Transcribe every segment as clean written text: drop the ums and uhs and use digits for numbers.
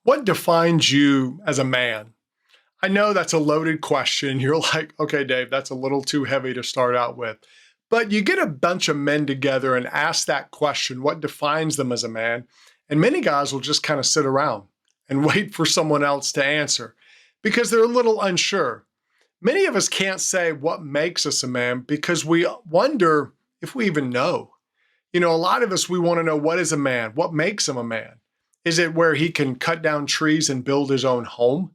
What defines you as a man? I know that's a loaded question. You're like, okay, Dave, that's a little too heavy to start out with. But you get a bunch of men together and ask that question, what defines them as a man? And many guys will just kind of sit around and wait for someone else to answer because they're a little unsure. Many of us can't say what makes us a man because we wonder if we even know. A lot of us, we want to know, what is a man? What makes him a man? Is it where he can cut down trees and build his own home?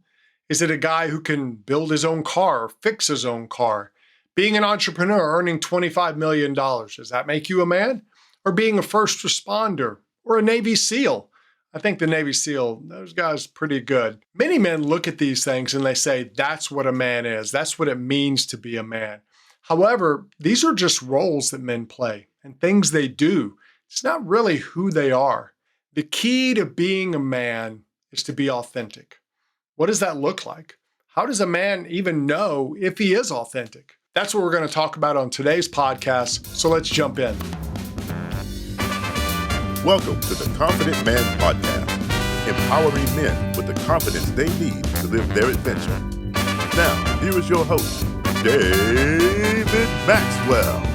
Is it a guy who can build his own car, or fix his own car? Being an entrepreneur, earning $25 million, does that make you a man? Or being a first responder or a Navy SEAL? I think the Navy SEAL, those guys are pretty good. Many men look at these things and they say, that's what a man is. That's what it means to be a man. However, these are just roles that men play and things they do. It's not really who they are. The key to being a man is to be authentic. What does that look like? How does a man even know if he is authentic? That's what we're going to talk about on today's podcast. So let's jump in. Welcome to the Confident Man Podcast, empowering men with the confidence they need to live their adventure. Now, here is your host, David Maxwell.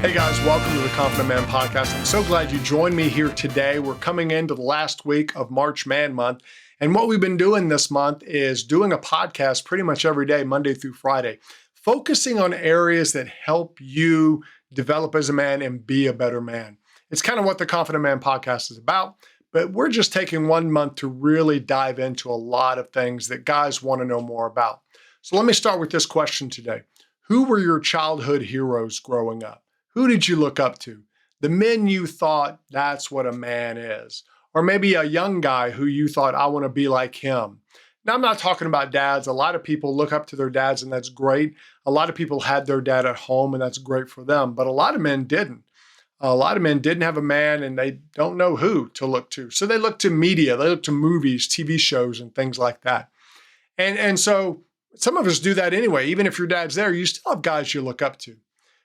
Hey guys, welcome to the Confident Man Podcast. I'm so glad you joined me here today. We're coming into the last week of March Man Month. And what we've been doing this month is doing a podcast pretty much every day, Monday through Friday, focusing on areas that help you develop as a man and be a better man. It's kind of what the Confident Man Podcast is about, but we're just taking 1 month to really dive into a lot of things that guys want to know more about. So let me start with this question today. Who were your childhood heroes growing up? Who did you look up to? The men you thought, that's what a man is. Or maybe a young guy who you thought, I want to be like him. Now, I'm not talking about dads. A lot of people look up to their dads, and that's great. A lot of people had their dad at home, and that's great for them. But a lot of men didn't. A lot of men didn't have a man, and they don't know who to look to. So they look to media. They look to movies, TV shows, and things like that. And so some of us do that anyway. Even if your dad's there, you still have guys you look up to.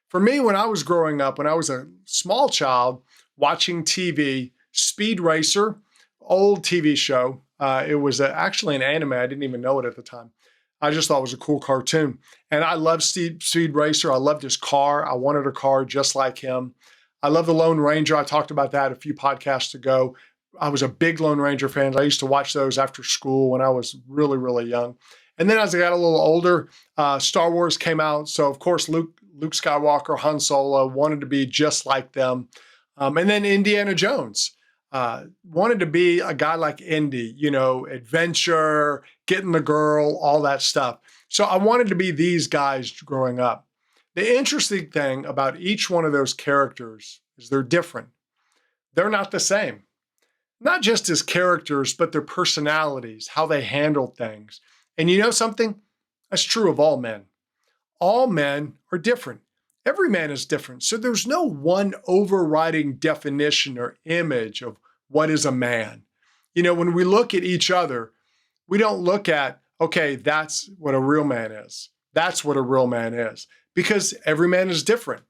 For me, when I was growing up, when I was a small child watching TV, Speed Racer, old TV show. It was actually an anime. I didn't even know it at the time. I just thought it was a cool cartoon. And I loved Speed Racer. I loved his car. I wanted a car just like him. I love the Lone Ranger. I talked about that a few podcasts ago. I was a big Lone Ranger fan. I used to watch those after school when I was really, really young. And then as I got a little older, Star Wars came out. So, of course, Luke Skywalker, Han Solo, wanted to be just like them. And then Indiana Jones. Wanted to be a guy like Indy, adventure, getting the girl, all that stuff. So I wanted to be these guys growing up. The interesting thing about each one of those characters is they're different. They're not the same. Not just as characters, but their personalities, how they handle things. And you know something? That's true of all men. All men are different. Every man is different. So there's no one overriding definition or image of what is a man. When we look at each other, we don't look at, okay, that's what a real man is. That's what a real man is. Because every man is different.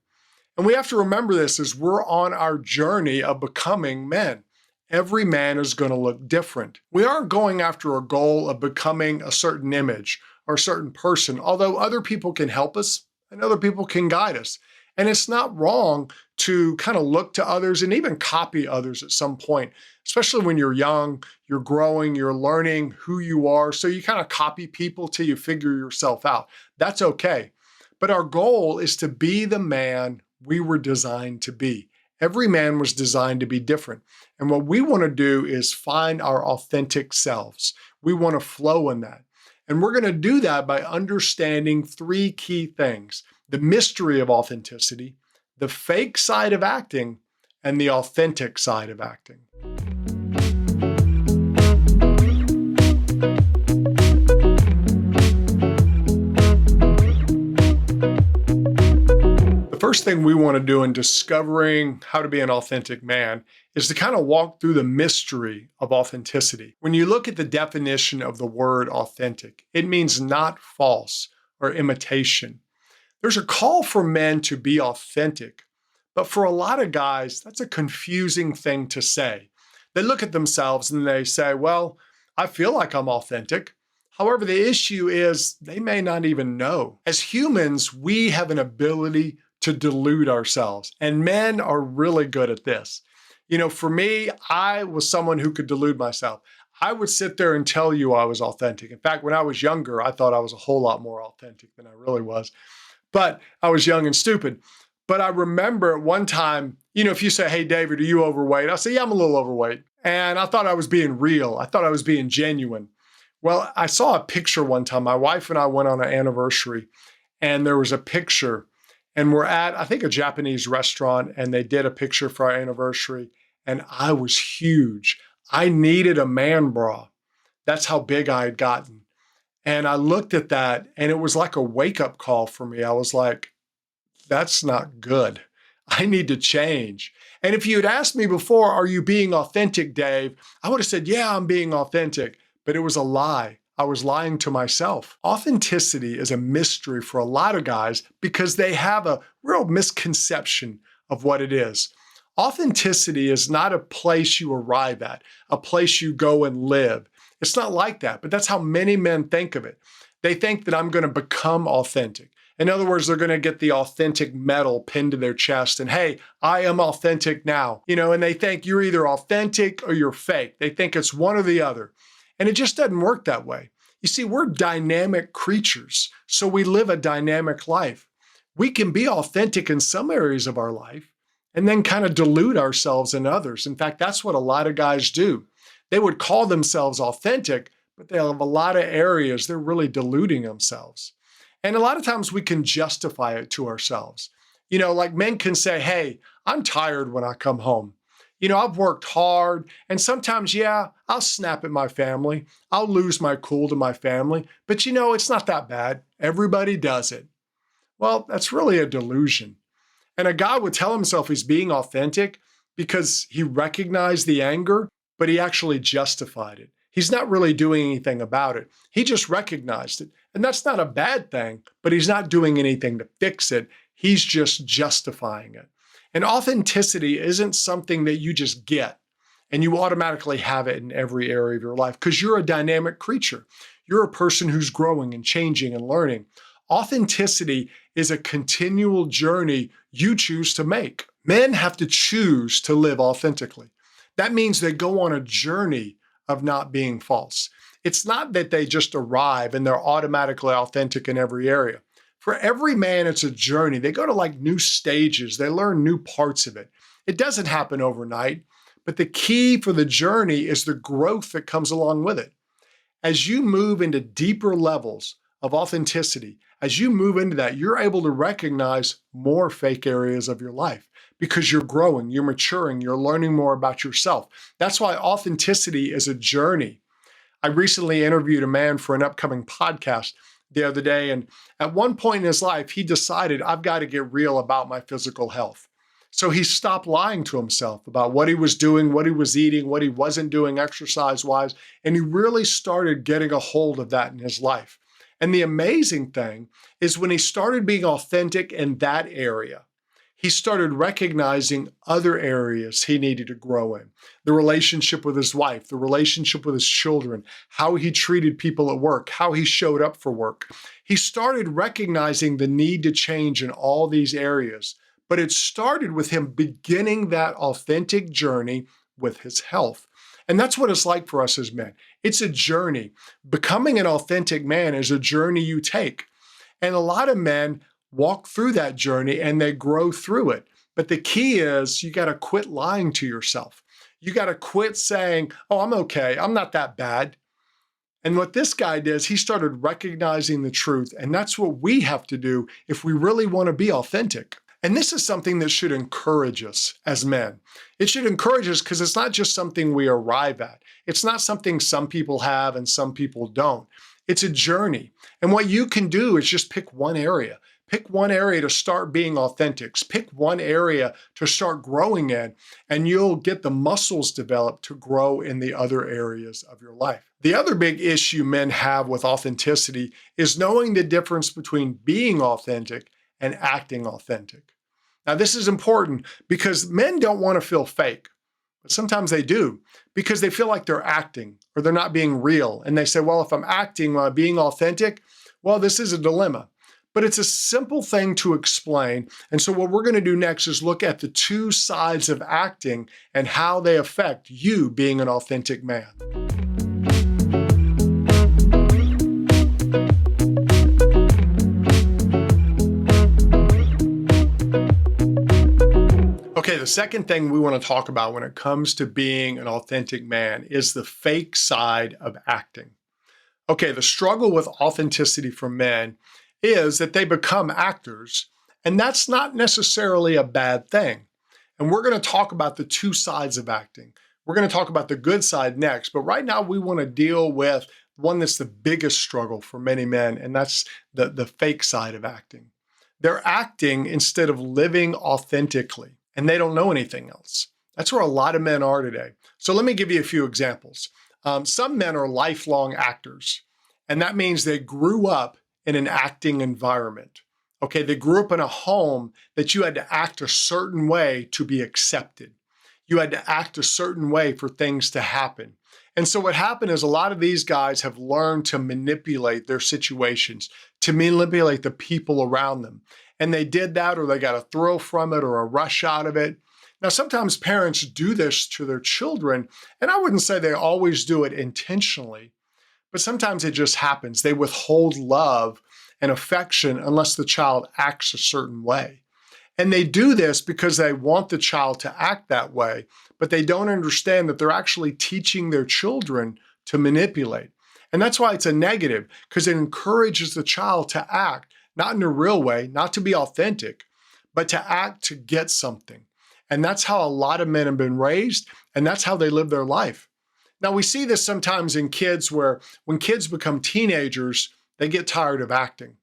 And we have to remember this as we're on our journey of becoming men. Every man is going to look different. We aren't going after a goal of becoming a certain image or a certain person, although other people can help us and other people can guide us. And it's not wrong to kind of look to others and even copy others at some point, especially when you're young, you're growing, you're learning who you are. So you kind of copy people till you figure yourself out. That's okay. But our goal is to be the man we were designed to be. Every man was designed to be different. And what we want to do is find our authentic selves. We want to flow in that. And we're going to do that by understanding 3 key things: the mystery of authenticity, the fake side of acting, and the authentic side of acting. The first thing we want to do in discovering how to be an authentic man is to kind of walk through the mystery of authenticity. When you look at the definition of the word authentic, it means not false or imitation. There's a call for men to be authentic, but for a lot of guys, that's a confusing thing to say. They look at themselves and they say, well, I feel like I'm authentic. However, the issue is they may not even know. As humans, we have an ability to delude ourselves, and men are really good at this. For me, I was someone who could delude myself. I would sit there and tell you I was authentic. In fact, when I was younger, I thought I was a whole lot more authentic than I really was. But I was young and stupid. But I remember at one time, if you say, hey, David, are you overweight? I'll say, yeah, I'm a little overweight. And I thought I was being real. I thought I was being genuine. Well, I saw a picture one time. My wife and I went on an anniversary, and there was a picture. And we're at, I think, a Japanese restaurant, and they did a picture for our anniversary. And I was huge. I needed a man bra. That's how big I had gotten. And I looked at that, and it was like a wake-up call for me. I was like, that's not good. I need to change. And if you had asked me before, are you being authentic, Dave? I would have said, yeah, I'm being authentic. But it was a lie. I was lying to myself. Authenticity is a mystery for a lot of guys because they have a real misconception of what it is. Authenticity is not a place you arrive at, a place you go and live. It's not like that, but that's how many men think of it. They think that I'm going to become authentic. In other words, they're going to get the authentic medal pinned to their chest and, hey, I am authentic now. And they think you're either authentic or you're fake. They think it's one or the other. And it just doesn't work that way. You see, we're dynamic creatures, so we live a dynamic life. We can be authentic in some areas of our life and then kind of delude ourselves in others. In fact, that's what a lot of guys do. They would call themselves authentic, but they have a lot of areas they're really deluding themselves. And a lot of times we can justify it to ourselves. Like men can say, hey, I'm tired when I come home. I've worked hard, and sometimes, yeah, I'll snap at my family. I'll lose my cool to my family, but it's not that bad. Everybody does it. Well, that's really a delusion. And a guy would tell himself he's being authentic because he recognized the anger, but he actually justified it. He's not really doing anything about it. He just recognized it. And that's not a bad thing, but he's not doing anything to fix it. He's just justifying it. And authenticity isn't something that you just get and you automatically have it in every area of your life because you're a dynamic creature. You're a person who's growing and changing and learning. Authenticity is a continual journey you choose to make. Men have to choose to live authentically. That means they go on a journey of not being false. It's not that they just arrive and they're automatically authentic in every area. For every man, it's a journey. They go to new stages. They learn new parts of it. It doesn't happen overnight, but the key for the journey is the growth that comes along with it. As you move into deeper levels of authenticity, as you move into that, you're able to recognize more fake areas of your life because you're growing, you're maturing, you're learning more about yourself. That's why authenticity is a journey. I recently interviewed a man for an upcoming podcast the other day, and at one point in his life, he decided, I've got to get real about my physical health. So he stopped lying to himself about what he was doing, what he was eating, what he wasn't doing exercise-wise, and he really started getting a hold of that in his life. And the amazing thing is when he started being authentic in that area, he started recognizing other areas he needed to grow in. The relationship with his wife, the relationship with his children, how he treated people at work, how he showed up for work. He started recognizing the need to change in all these areas, but it started with him beginning that authentic journey with his health. And that's what it's like for us as men. It's a journey. Becoming an authentic man is a journey you take. And a lot of men walk through that journey and they grow through it. But the key is you got to quit lying to yourself. You got to quit saying, oh, I'm okay. I'm not that bad. And what this guy did is he started recognizing the truth. And that's what we have to do if we really want to be authentic. And this is something that should encourage us as men. It should encourage us because it's not just something we arrive at. It's not something some people have and some people don't. It's a journey. And what you can do is just pick one area. Pick one area to start being authentic. Pick one area to start growing in, and you'll get the muscles developed to grow in the other areas of your life. The other big issue men have with authenticity is knowing the difference between being authentic and acting authentic. Now, this is important because men don't want to feel fake. But sometimes they do because they feel like they're acting or they're not being real. And they say, well, if I'm acting, being authentic, well, this is a dilemma. But it's a simple thing to explain. And so what we're going to do next is look at the two sides of acting and how they affect you being an authentic man. Okay, the second thing we want to talk about when it comes to being an authentic man is the fake side of acting. Okay, the struggle with authenticity for men is that they become actors, and that's not necessarily a bad thing. And we're going to talk about the two sides of acting. We're going to talk about the good side next, but right now we want to deal with one that's the biggest struggle for many men, and that's the fake side of acting. They're acting instead of living authentically, and they don't know anything else. That's where a lot of men are today. So let me give you a few examples. Some men are lifelong actors, and that means they grew up in an acting environment. Okay, they grew up in a home that you had to act a certain way to be accepted. You had to act a certain way for things to happen. And so what happened is a lot of these guys have learned to manipulate their situations, to manipulate the people around them. And they did that, or they got a thrill from it or a rush out of it. Now, sometimes parents do this to their children, and I wouldn't say they always do it intentionally, but sometimes it just happens. They withhold love and affection unless the child acts a certain way. And they do this because they want the child to act that way, but they don't understand that they're actually teaching their children to manipulate. And that's why it's a negative, because it encourages the child to act, not in a real way, not to be authentic, but to act to get something. And that's how a lot of men have been raised, and that's how they live their life. Now, we see this sometimes in kids where when kids become teenagers, they get tired of acting.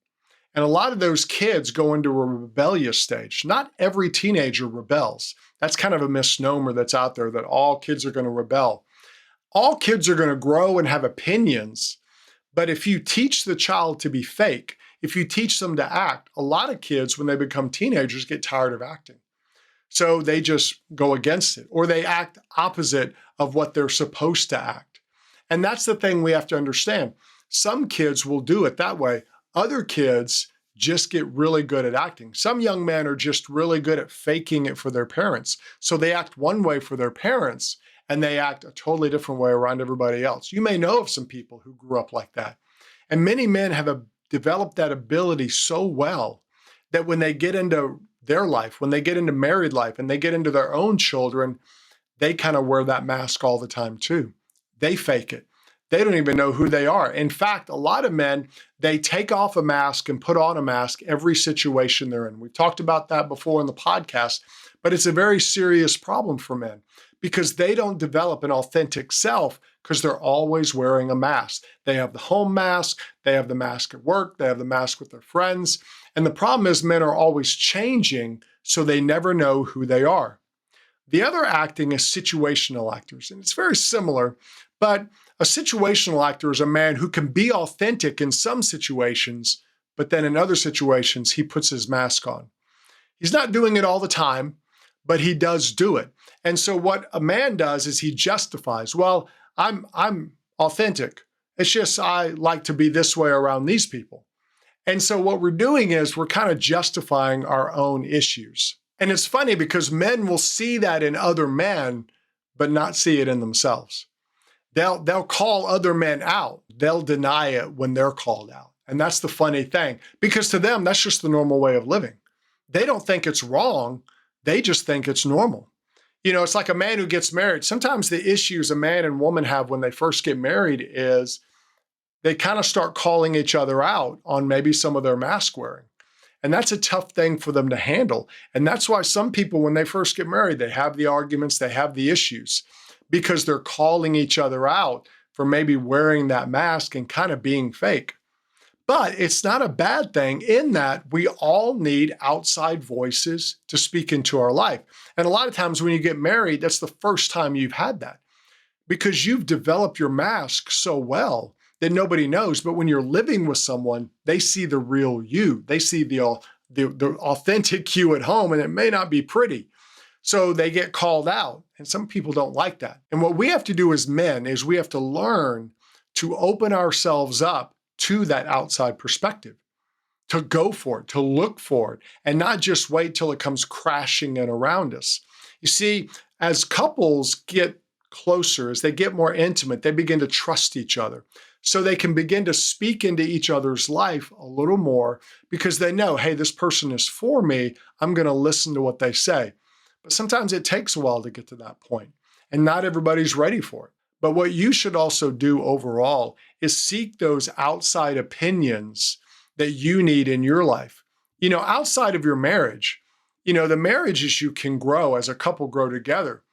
And a lot of those kids go into a rebellious stage. Not every teenager rebels. That's kind of a misnomer that's out there that all kids are going to rebel. All kids are going to grow and have opinions. But if you teach the child to be fake, if you teach them to act, a lot of kids, when they become teenagers, get tired of acting. So they just go against it, or they act opposite of what they're supposed to act. And that's the thing we have to understand. Some kids will do it that way. Other kids just get really good at acting. Some young men are just really good at faking it for their parents. So they act one way for their parents, and they act a totally different way around everybody else. You may know of some people who grew up like that. And many men have developed that ability so well that when they get into their life, when they get into married life and they get into their own children, they kind of wear that mask all the time too. They fake it. They don't even know who they are. In fact, a lot of men, they take off a mask and put on a mask every situation they're in. We've talked about that before in the podcast, but it's a very serious problem for men because they don't develop an authentic self because they're always wearing a mask. They have the home mask, they have the mask at work, they have the mask with their friends. And the problem is men are always changing, so they never know who they are. The other acting is situational actors, and it's very similar, but a situational actor is a man who can be authentic in some situations, but then in other situations, he puts his mask on. He's not doing it all the time, but he does do it. And so what a man does is he justifies, well, I'm authentic. It's just I like to be this way around these people. And so what we're doing is we're kind of justifying our own issues. And it's funny because men will see that in other men, but not see it in themselves. They'll call other men out. They'll deny it when they're called out. And that's the funny thing, because to them, that's just the normal way of living. They don't think it's wrong. They just think it's normal. You know, it's like a man who gets married. Sometimes the issues a man and woman have when they first get married is they kind of start calling each other out on maybe some of their mask wearing. And that's a tough thing for them to handle. And that's why some people, when they first get married, they have the arguments, they have the issues, because they're calling each other out for maybe wearing that mask and kind of being fake. But it's not a bad thing in that we all need outside voices to speak into our life. And a lot of times when you get married, that's the first time you've had that because you've developed your mask so well that nobody knows. But when you're living with someone, they see the real you. They see the authentic you at home, and it may not be pretty. So they get called out, and some people don't like that. And what we have to do as men is we have to learn to open ourselves up to that outside perspective, to go for it, to look for it, and not just wait till it comes crashing in around us. You see, as couples get closer, as they get more intimate, they begin to trust each other. So they can begin to speak into each other's life a little more because they know, hey, this person is for me. I'm going to listen to what they say. But sometimes it takes a while to get to that point, and not everybody's ready for it. But what you should also do overall is seek those outside opinions that you need in your life. Outside of your marriage, the marriage issue can grow as a couple grow together.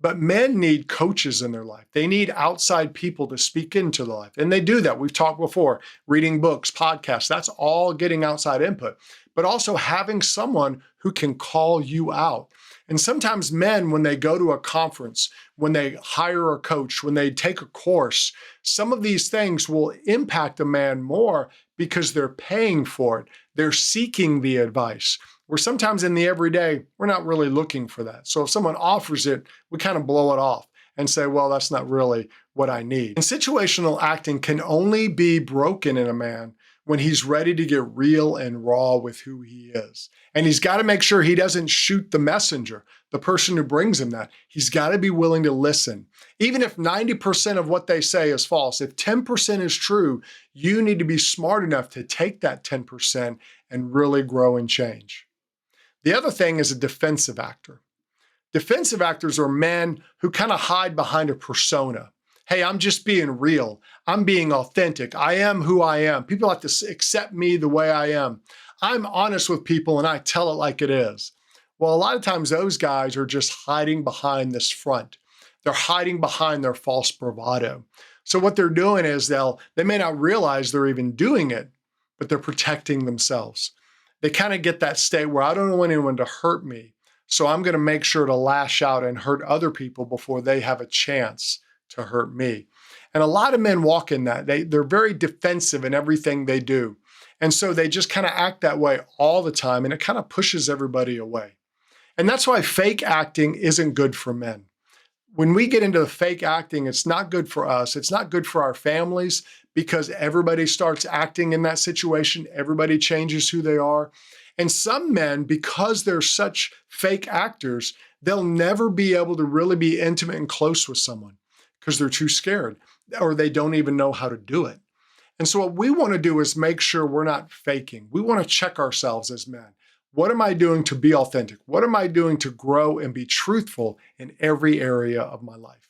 But men need coaches in their life. They need outside people to speak into their life. And they do that. We've talked before, reading books, podcasts, that's all getting outside input. But also having someone who can call you out. And sometimes men, when they go to a conference, when they hire a coach, when they take a course, some of these things will impact a man more because they're paying for it. They're seeking the advice. Where sometimes in the everyday, we're not really looking for that. So if someone offers it, we kind of blow it off and say, well, that's not really what I need. And situational acting can only be broken in a man when he's ready to get real and raw with who he is. And he's got to make sure he doesn't shoot the messenger, the person who brings him that. He's got to be willing to listen. Even if 90% of what they say is false, if 10% is true, you need to be smart enough to take that 10% and really grow and change. The other thing is a defensive actor. Defensive actors are men who kind of hide behind a persona. Hey, I'm just being real. I'm being authentic. I am who I am. People have to accept me the way I am. I'm honest with people and I tell it like it is. Well, a lot of times those guys are just hiding behind this front. They're hiding behind their false bravado. So what they're doing is they may not realize they're even doing it, but they're protecting themselves. They kind of get that state where I don't want anyone to hurt me. So I'm going to make sure to lash out and hurt other people before they have a chance to hurt me. And a lot of men walk in that. They're very defensive in everything they do. And so they just kind of act that way all the time, and it kind of pushes everybody away. And that's why fake acting isn't good for men. When we get into the fake acting, it's not good for us. It's not good for our families because everybody starts acting in that situation. Everybody changes who they are. And some men, because they're such fake actors, they'll never be able to really be intimate and close with someone because they're too scared or they don't even know how to do it. And so what we want to do is make sure we're not faking. We want to check ourselves as men. What am I doing to be authentic? What am I doing to grow and be truthful in every area of my life?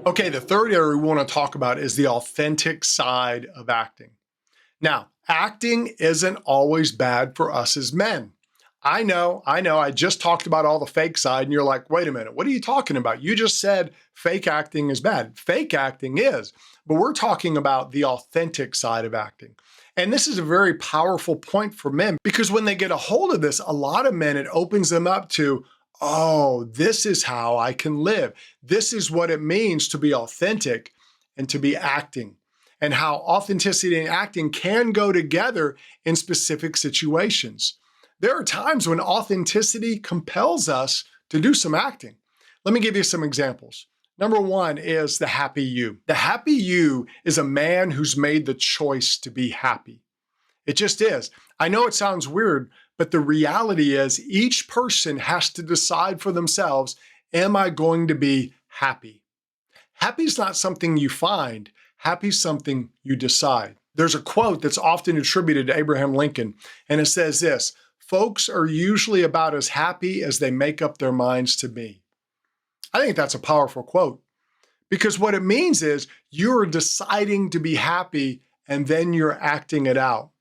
Okay, the third area we want to talk about is the authentic side of acting. Now, acting isn't always bad for us as men. I know. I just talked about all the fake side and you're like, wait a minute, what are you talking about? You just said fake acting is bad. Fake acting is, but we're talking about the authentic side of acting. And this is a very powerful point for men because when they get a hold of this, a lot of men, it opens them up to, oh, this is how I can live. This is what it means to be authentic and to be acting, and how authenticity and acting can go together in specific situations. There are times when authenticity compels us to do some acting. Let me give you some examples. Number one is the happy you. The happy you is a man who's made the choice to be happy. It just is. I know it sounds weird, but the reality is each person has to decide for themselves, am I going to be happy? Happy is not something you find. Happy is something you decide. There's a quote that's often attributed to Abraham Lincoln, and it says this: folks are usually about as happy as they make up their minds to be. I think that's a powerful quote because what it means is you're deciding to be happy and then you're acting it out.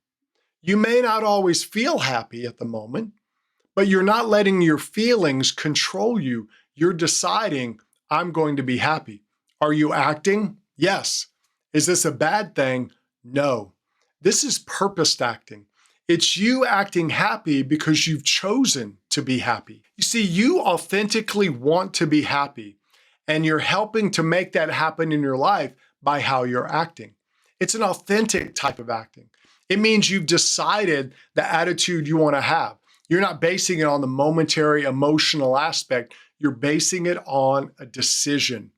You may not always feel happy at the moment, but you're not letting your feelings control you. You're deciding, I'm going to be happy. Are you acting? Yes. Is this a bad thing? No. This is purposed acting. It's you acting happy because you've chosen to be happy. You see, you authentically want to be happy, and you're helping to make that happen in your life by how you're acting. It's an authentic type of acting. It means you've decided the attitude you want to have. You're not basing it on the momentary emotional aspect. You're basing it on a decision.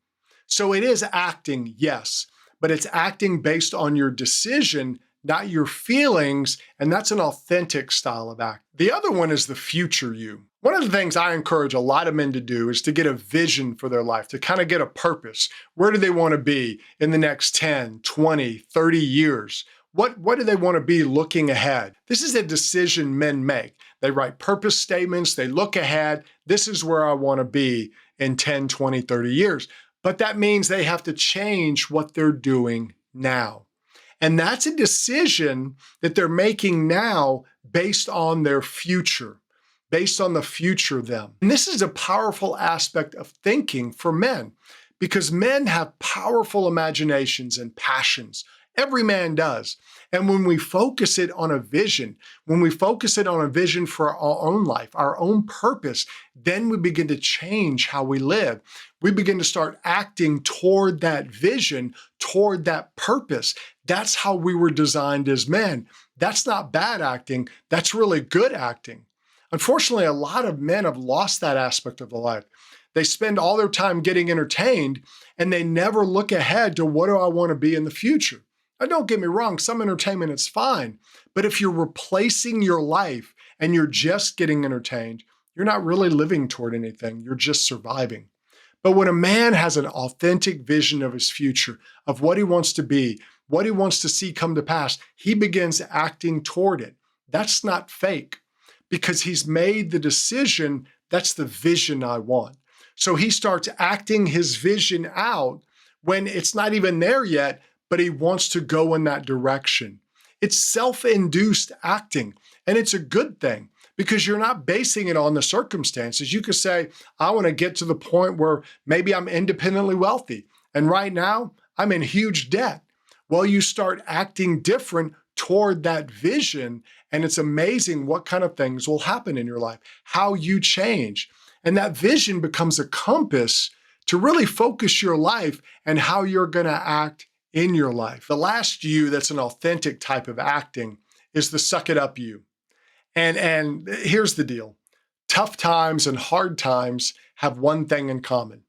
So it is acting, yes, but it's acting based on your decision, not your feelings, and that's an authentic style of act. The other one is the future you. One of the things I encourage a lot of men to do is to get a vision for their life, to kind of get a purpose. Where do they want to be in the next 10, 20, 30 years? What do they want to be looking ahead? This is a decision men make. They write purpose statements, they look ahead. This is where I want to be in 10, 20, 30 years. But that means they have to change what they're doing now. And that's a decision that they're making now based on their future, based on the future them. And this is a powerful aspect of thinking for men because men have powerful imaginations and passions. Every man does. And when we focus it on a vision, when we focus it on a vision for our own life, our own purpose, then we begin to change how we live. We begin to start acting toward that vision, toward that purpose. That's how we were designed as men. That's not bad acting. That's really good acting. Unfortunately, a lot of men have lost that aspect of their life. They spend all their time getting entertained and they never look ahead to what do I want to be in the future. Now, don't get me wrong, some entertainment is fine, but if you're replacing your life and you're just getting entertained, you're not really living toward anything, you're just surviving. But when a man has an authentic vision of his future, of what he wants to be, what he wants to see come to pass, he begins acting toward it. That's not fake because he's made the decision, that's the vision I want. So he starts acting his vision out when it's not even there yet, but he wants to go in that direction. It's self-induced acting, and it's a good thing because you're not basing it on the circumstances. You could say, I want to get to the point where maybe I'm independently wealthy, and right now I'm in huge debt. Well, you start acting different toward that vision, and it's amazing what kind of things will happen in your life, how you change. And that vision becomes a compass to really focus your life and how you're going to act in your life. The last you that's an authentic type of acting is the suck it up you. And here's the deal. Tough times and hard times have one thing in common.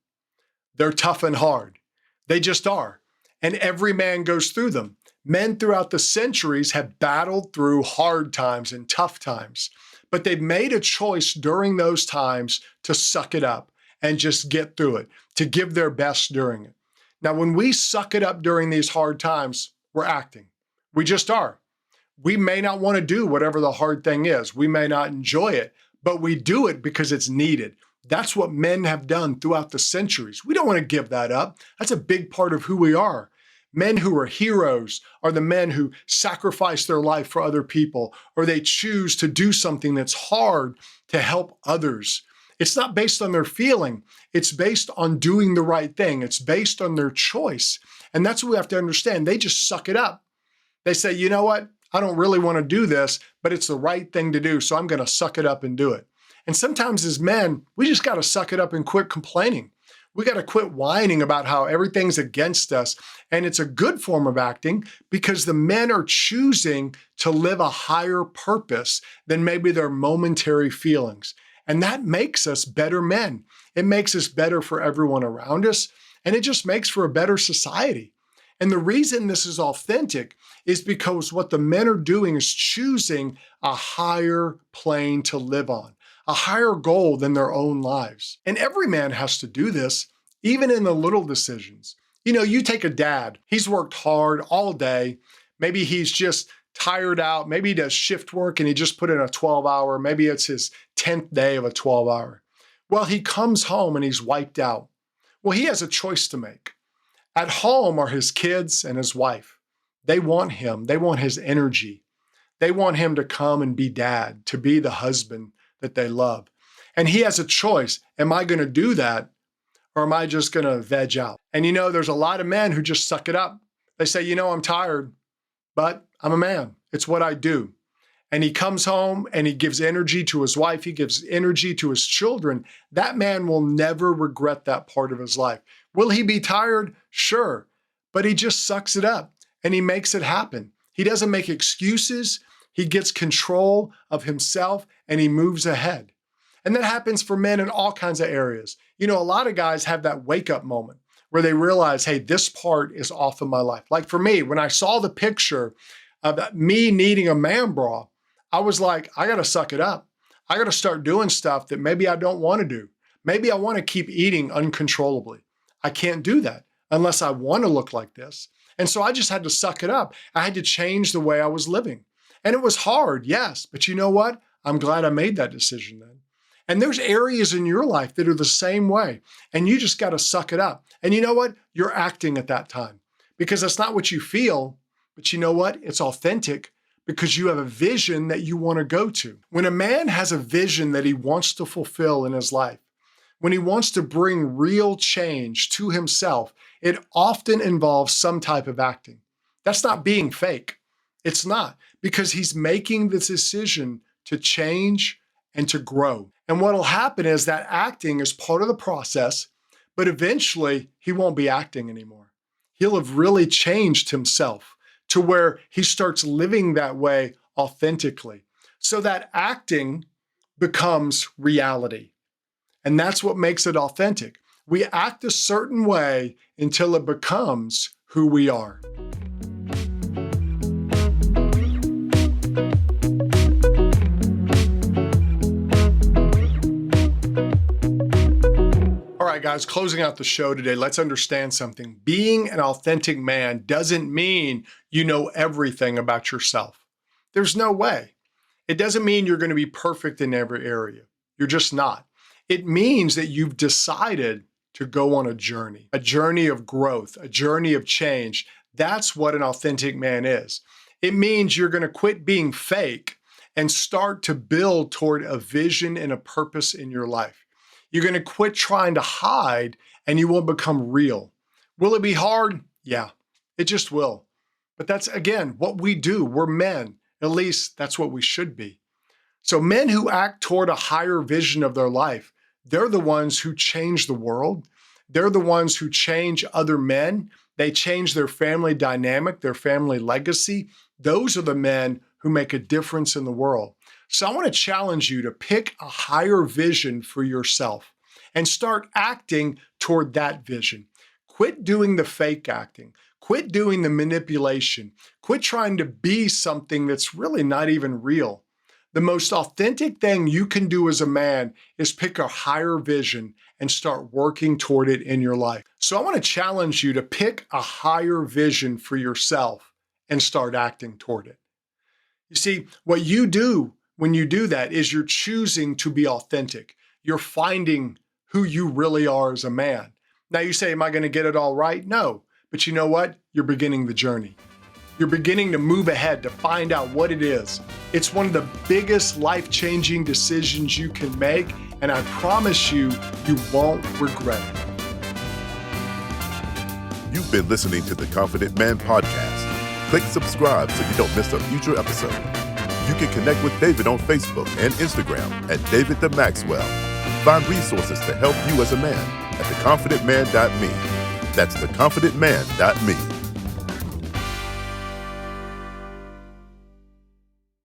They're tough and hard. They just are. And every man goes through them. Men throughout the centuries have battled through hard times and tough times, but they've made a choice during those times to suck it up and just get through it, to give their best during it. Now, when we suck it up during these hard times, we're acting. We just are. We may not want to do whatever the hard thing is. We may not enjoy it, but we do it because it's needed. That's what men have done throughout the centuries. We don't want to give that up. That's a big part of who we are. Men who are heroes are the men who sacrifice their life for other people, or they choose to do something that's hard to help others. It's not based on their feeling. It's based on doing the right thing. It's based on their choice. And that's what we have to understand. They just suck it up. They say, you know what? I don't really want to do this, but it's the right thing to do. So I'm going to suck it up and do it. And sometimes as men, we just got to suck it up and quit complaining. We got to quit whining about how everything's against us. And it's a good form of acting because the men are choosing to live a higher purpose than maybe their momentary feelings. And that makes us better men. It makes us better for everyone around us. And it just makes for a better society. And the reason this is authentic is because what the men are doing is choosing a higher plane to live on, a higher goal than their own lives. And every man has to do this, even in the little decisions. You know, you take a dad, he's worked hard all day. Maybe he's just tired out. Maybe he does shift work and he just put in a 12-hour. Maybe it's his 10th day of a 12-hour. Well, he comes home and he's wiped out. Well, he has a choice to make. At home are his kids and his wife. They want him. They want his energy. They want him to come and be dad, to be the husband that they love. And he has a choice. Am I going to do that or am I just going to veg out? And you know, there's a lot of men who just suck it up. They say, you know, I'm tired, but I'm a man. It's what I do. And he comes home and he gives energy to his wife. He gives energy to his children. That man will never regret that part of his life. Will he be tired? Sure. but he just sucks it up and he makes it happen. He doesn't make excuses. He gets control of himself and he moves ahead. And that happens for men in all kinds of areas. A lot of guys have that wake-up moment where they realize, hey, this part is off of my life. Like for me, when I saw the picture of me needing a man bra, I was like, I got to suck it up. I got to start doing stuff that maybe I don't want to do. Maybe I want to keep eating uncontrollably. I can't do that unless I want to look like this. And so I just had to suck it up. I had to change the way I was living. And it was hard, yes. But you know what? I'm glad I made that decision then. And there's areas in your life that are the same way. And you just got to suck it up. And you know what? You're acting at that time because that's not what you feel. But you know what? It's authentic because you have a vision that you want to go to. When a man has a vision that he wants to fulfill in his life, when he wants to bring real change to himself, it often involves some type of acting. That's not being fake. It's not, because he's making this decision to change and to grow. And what will happen is that acting is part of the process, but eventually he won't be acting anymore. He'll have really changed himself to where he starts living that way authentically. So that acting becomes reality. And that's what makes it authentic. We act a certain way until it becomes who we are. All right, guys, closing out the show today, let's understand something. Being an authentic man doesn't mean you know everything about yourself. There's no way. It doesn't mean you're going to be perfect in every area. You're just not. It means that you've decided to go on a journey of growth, a journey of change. That's what an authentic man is. It means you're going to quit being fake and start to build toward a vision and a purpose in your life. You're going to quit trying to hide and you will become real. Will it be hard? Yeah, it just will. But that's, again, what we do. We're men. At least that's what we should be. So men who act toward a higher vision of their life, they're the ones who change the world. They're the ones who change other men. They change their family dynamic, their family legacy. Those are the men who make a difference in the world. So I want to challenge you to pick a higher vision for yourself and start acting toward that vision. Quit doing the fake acting. Quit doing the manipulation. Quit trying to be something that's really not even real. The most authentic thing you can do as a man is pick a higher vision and start working toward it in your life. So I want to challenge you to pick a higher vision for yourself and start acting toward it. You see, what you do when you do that is you're choosing to be authentic. You're finding who you really are as a man. Now you say, am I going to get it all right? No. But you know what? You're beginning the journey. You're beginning to move ahead to find out what it is. It's one of the biggest life-changing decisions you can make, and I promise you, you won't regret it. You've been listening to the Confident Man Podcast. Click subscribe so you don't miss a future episode. You can connect with David on Facebook and Instagram at David the Maxwell. Find resources to help you as a man at theconfidentman.me. That's theconfidentman.me.